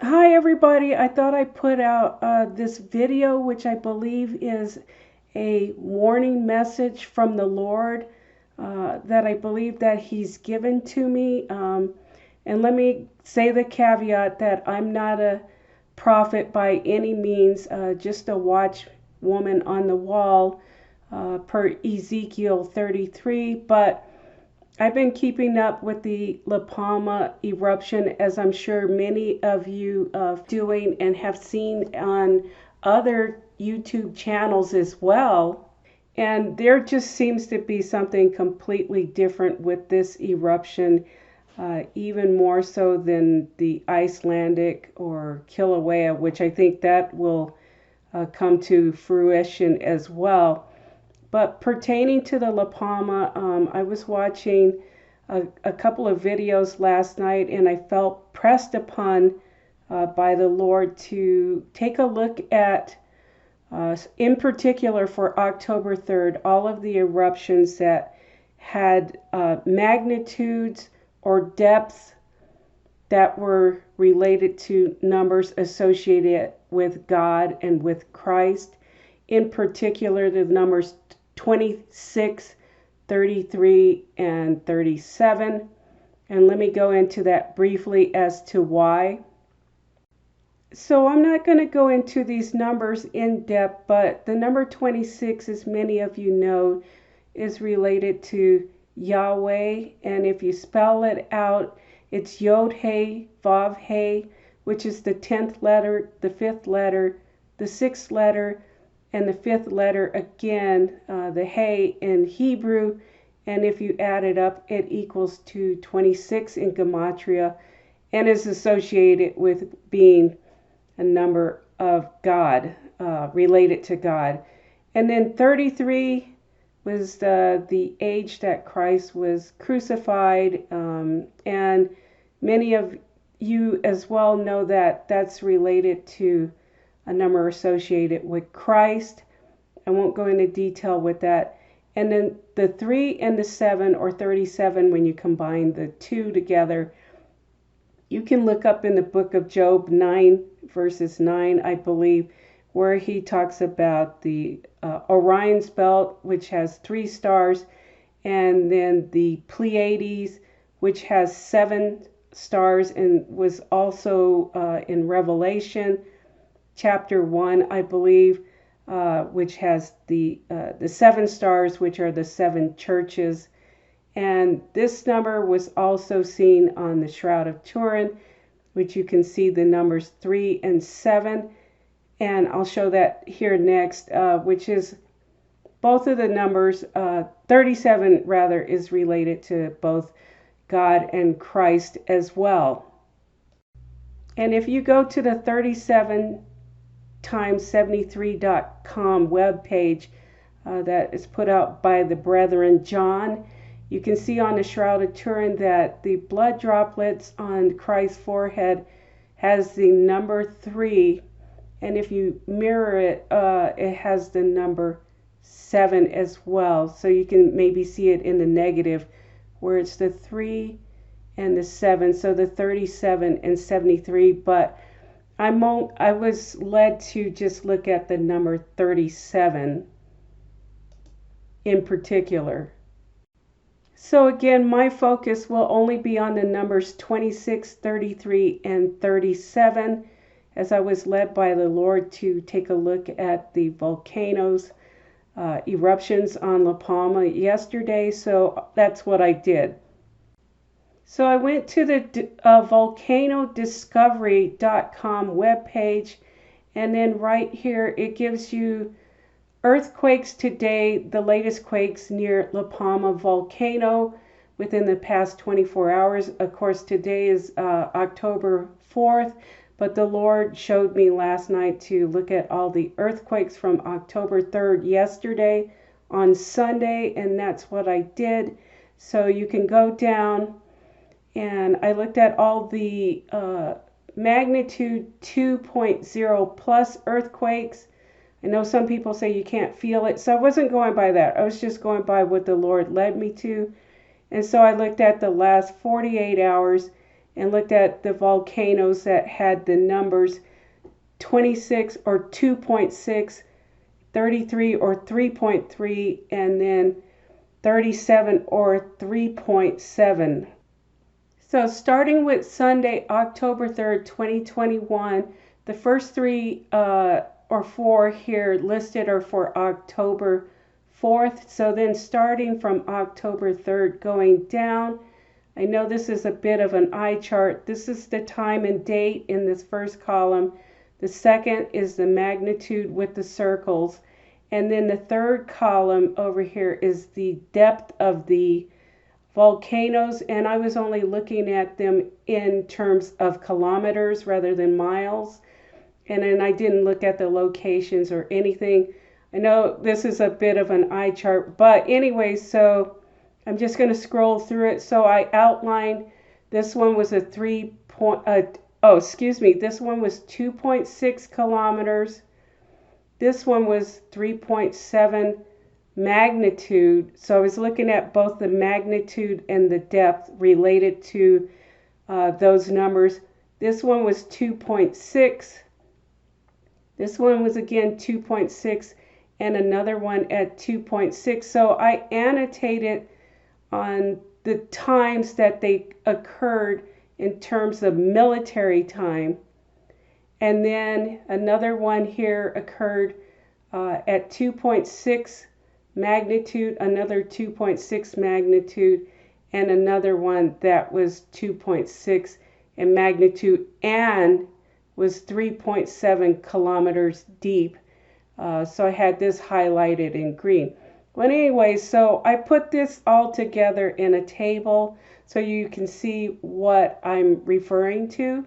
Hi everybody, I thought I'd put out this video, which I believe is a warning message from the Lord that I believe that He's given to me. And let me say the caveat that I'm not a prophet by any means, just a watch woman on the wall per Ezekiel 33, but I've been keeping up with the La Palma eruption, as I'm sure many of you are doing and have seen on other YouTube channels as well. And there just seems to be something completely different with this eruption, even more so than the Icelandic or Kilauea, which I think that will come to fruition as well. But pertaining to the La Palma, I was watching a couple of videos last night and I felt pressed upon by the Lord to take a look at, in particular for October 3rd, all of the eruptions that had magnitudes or depths that were related to numbers associated with God and with Christ. In particular, the numbers 26, 33, and 37. And let me go into that briefly as to why. So I'm not going to go into these numbers in depth, but the number 26, as many of you know, is related to Yahweh. And if you spell it out, it's Yod He Vav He, which is the 10th letter, the 5th letter, the 6th letter, and the 5th letter again, the He in Hebrew. And if you add it up, it equals to 26 in Gematria and is associated with being a number of God, related to God. And then 33 was the age that Christ was crucified. And many of you as well know that that's related to a number associated with Christ. I won't go into detail with that. And then the 3 and the 7, or 37, when you combine the two together, you can look up in the book of Job 9, verses 9, I believe, where he talks about the Orion's belt, which has 3 stars, and then the Pleiades, which has 7 stars, and was also in Revelation chapter 1, I believe, which has the 7 stars, which are the 7 churches. And this number was also seen on the Shroud of Turin, which you can see the numbers 3 and 7. And I'll show that here next, which is both of the numbers. 37 rather is related to both God and Christ as well. And if you go to the 37times73.com webpage that is put out by the Brethren John, you can see on the Shroud of Turin that the blood droplets on Christ's forehead has the number 3, and if you mirror it, it has the number 7 as well. So you can maybe see it in the negative, where it's the 3 and the 7, so the 37 and 73. But I was led to just look at the number 37 in particular. So again, my focus will only be on the numbers 26, 33, and 37, as I was led by the Lord to take a look at the volcanoes, eruptions on La Palma yesterday. So that's what I did. So I went to the volcanodiscovery.com webpage, and then right here it gives you earthquakes today, the latest quakes near La Palma volcano within the past 24 hours. Of course, today is October 4th, but the Lord showed me last night to look at all the earthquakes from October 3rd yesterday on Sunday, and that's what I did. So you can go down, and I looked at all the magnitude 2.0 plus earthquakes. I know some people say you can't feel it, so I wasn't going by that. I was just going by what the Lord led me to. And so I looked at the last 48 hours, and looked at the volcanoes that had the numbers 26 or 2.6, 33 or 3.3, and then 37 or 3.7. So starting with Sunday, October 3rd, 2021, the first three or four here listed are for October 4th. So then starting from October 3rd going down, I know this is a bit of an eye chart. This is the time and date in this first column. The second is the magnitude with the circles. And then the third column over here is the depth of the volcanoes. And I was only looking at them in terms of kilometers rather than miles. And then I didn't look at the locations or anything. I know this is a bit of an eye chart, but anyway, so I'm just going to scroll through it. So I outlined this one was a this one was 2.6 kilometers. This one was 3.7 magnitude. So I was looking at both the magnitude and the depth related to those numbers. This one was 2.6. This one was again 2.6 and another one at 2.6. So I annotated on the times that they occurred in terms of military time. And then another one here occurred at 2.6 magnitude, another 2.6 magnitude, and another one that was 2.6 in magnitude and was 3.7 kilometers deep. So I had this highlighted in green. But anyway, so I put this all together in a table so you can see what I'm referring to.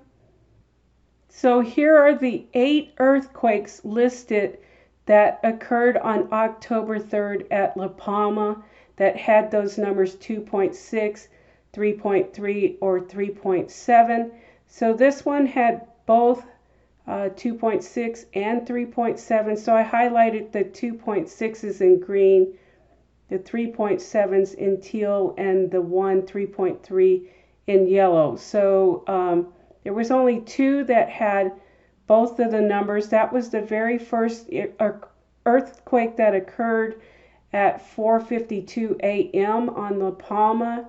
So here are the 8 earthquakes listed that occurred on October 3rd at La Palma that had those numbers 2.6, 3.3, or 3.7. So this one had both 2.6 and 3.7. So I highlighted the 2.6s in green, the 3.7s in teal, and the 3.3 in yellow. So there was only 2 that had both of the numbers. That was the very first earthquake that occurred at 4:52 a.m. on La Palma,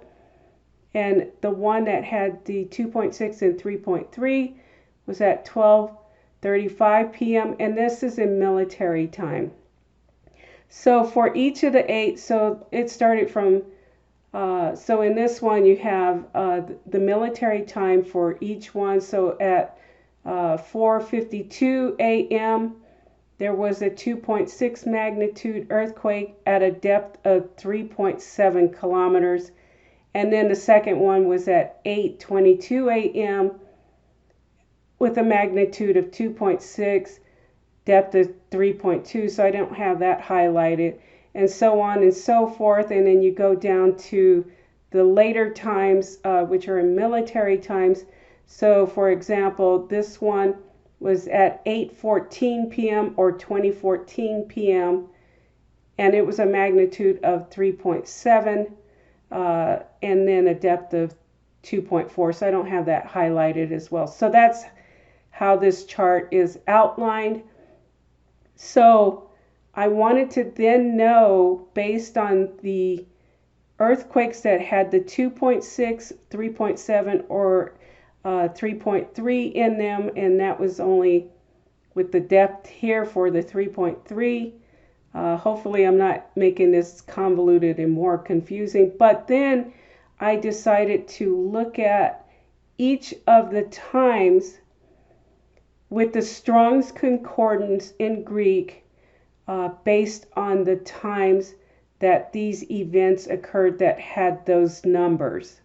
and the one that had the 2.6 and 3.3 was at 12:35 p.m. and this is in military time. So for each of the 8, so it started from so in this one you have the military time for each one. So at 4:52 a.m. there was a 2.6 magnitude earthquake at a depth of 3.7 kilometers. And then the second one was at 8:22 a.m. with a magnitude of 2.6, depth of 3.2. So I don't have that highlighted, and so on and so forth. And then you go down to the later times, which are in military times. So for example, this one was at 8:14 p.m. or 2014 p.m. and it was a magnitude of 3.7 and then a depth of 2.4. So I don't have that highlighted as well. So that's how this chart is outlined. So I wanted to then know, based on the earthquakes that had the 2.6, 3.7, or 3.3 in them, and that was only with the depth here for the 3.3. Hopefully I'm not making this convoluted and more confusing, but then I decided to look at each of the times with the Strong's Concordance in Greek based on the times that these events occurred that had those numbers.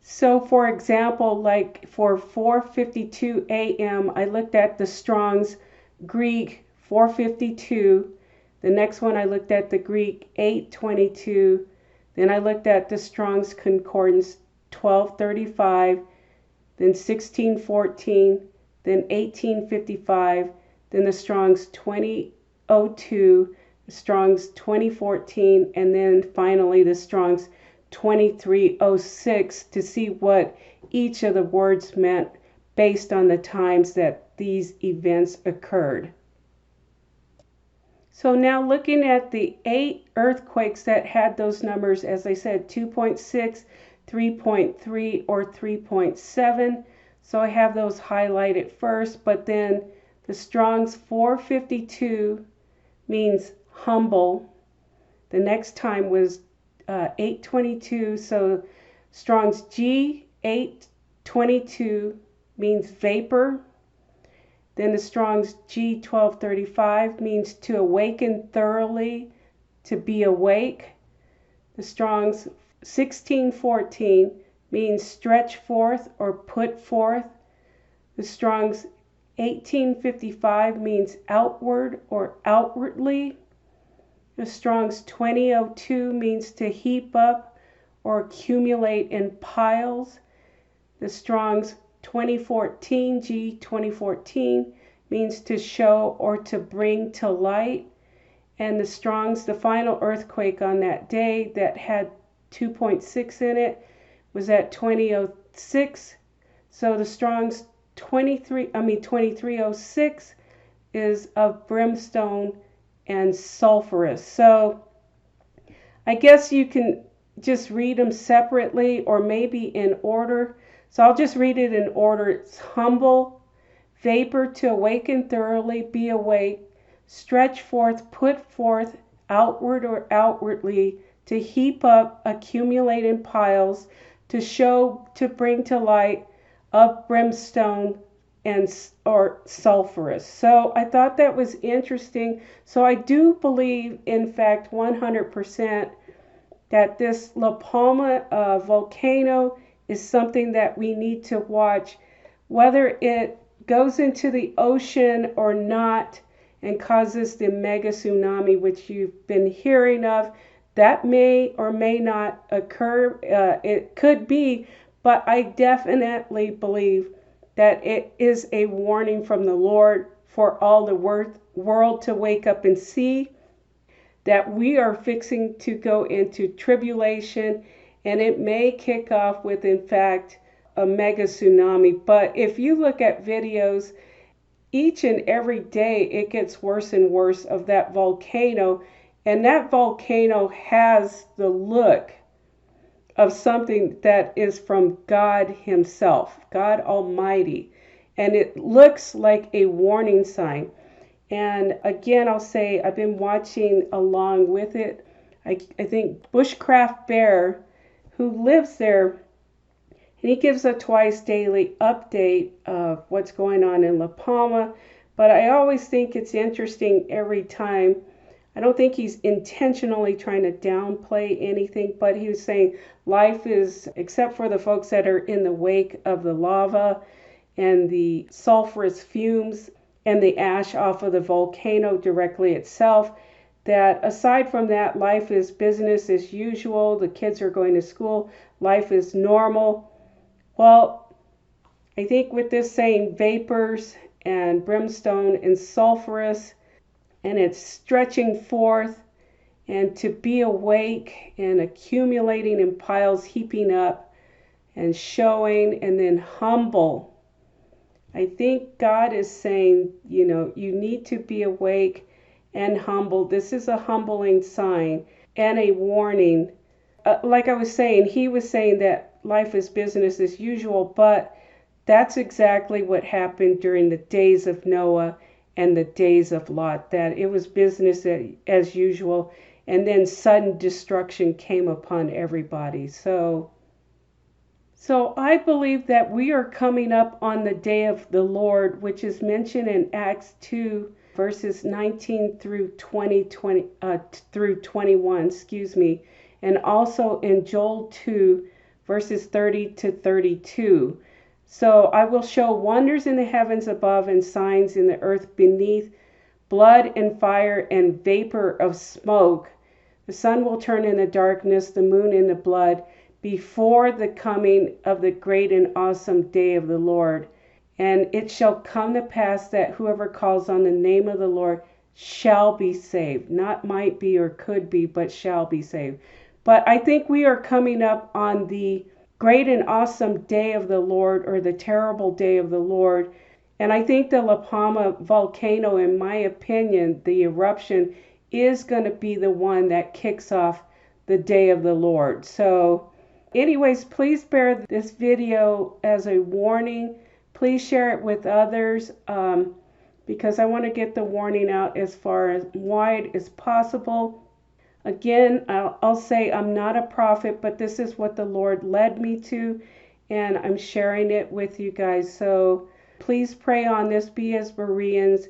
So for example, like for 4:52 a.m., I looked at the Strong's Greek 4:52. The next one I looked at the Greek 8:22. Then I looked at the Strong's Concordance 12:35, then 16:14, then 18:55, then the Strong's 20:02, the Strong's 20:14, and then finally the Strong's 23:06 to see what each of the words meant based on the times that these events occurred. So now looking at the 8 earthquakes that had those numbers, as I said, 2.6, 3.3, or 3.7. So I have those highlighted first, but then the Strong's 452 means humble. The next time was 822, so Strong's G822 means vapor. Then the Strong's G1235 means to awaken thoroughly, to be awake. The Strong's 1614 means stretch forth or put forth. The Strong's 1855 means outward or outwardly. The Strong's 2002 means to heap up or accumulate in piles. The Strong's 2014, G2014, means to show or to bring to light. And the Strong's, the final earthquake on that day that had 2.6 in it, was at 2006. So the Strong's 2306 is of brimstone and sulfurous. So I guess you can just read them separately or maybe in order. So I'll just read it in order. It's humble, vapor, to awaken thoroughly, be awake, stretch forth, put forth, outward or outwardly, to heap up, accumulate in piles, to show, to bring to light, of brimstone and or sulfurous. So I thought that was interesting. So I do believe, in fact, 100% that this La Palma volcano is something that we need to watch, whether it goes into the ocean or not and causes the mega tsunami, which you've been hearing of. That may or may not occur. It could be, but I definitely believe that it is a warning from the Lord for all the world to wake up and see that we are fixing to go into tribulation, and it may kick off with, in fact, a mega tsunami. But if you look at videos, each and every day it gets worse and worse of that volcano, and that volcano has the look of something that is from God Himself, God Almighty. And it looks like a warning sign. And again, I'll say I've been watching along with it. I think Bushcraft Bear, who lives there, and he gives a twice daily update of what's going on in La Palma. But I always think it's interesting every time. I don't think he's intentionally trying to downplay anything, but he was saying life is, except for the folks that are in the wake of the lava and the sulfurous fumes and the ash off of the volcano directly itself, that aside from that, life is business as usual. The kids are going to school. Life is normal. Well, I think with this saying vapors and brimstone and sulfurous, and it's stretching forth and to be awake and accumulating in piles, heaping up and showing, and then humble. I think God is saying, you need to be awake and humble. This is a humbling sign and a warning. Like I was saying, he was saying that life is business as usual, but that's exactly what happened during the days of Noah and the days of Lot, that it was business as usual, and then sudden destruction came upon everybody. So I believe that we are coming up on the day of the Lord, which is mentioned in Acts 2, verses 19 through 21, and also in Joel 2, verses 30 to 32. So I will show wonders in the heavens above and signs in the earth beneath, blood and fire and vapor of smoke. The sun will turn into darkness, the moon into blood, before the coming of the great and awesome day of the Lord. And it shall come to pass that whoever calls on the name of the Lord shall be saved. Not might be or could be, but shall be saved. But I think we are coming up on the great and awesome day of the Lord, or the terrible day of the Lord. And I think the La Palma volcano, in my opinion, the eruption is going to be the one that kicks off the day of the Lord. So anyways, please bear this video as a warning. Please share it with others, because I want to get the warning out as far as wide as possible. Again, I'll say I'm not a prophet, but this is what the Lord led me to, and I'm sharing it with you guys. So please pray on this, be as Bereans,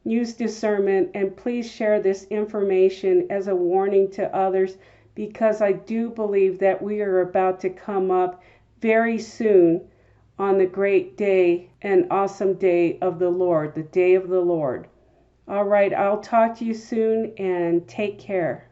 use discernment, and please share this information as a warning to others, because I do believe that we are about to come up very soon on the great day and awesome day of the Lord, the day of the Lord. All right, I'll talk to you soon, and take care.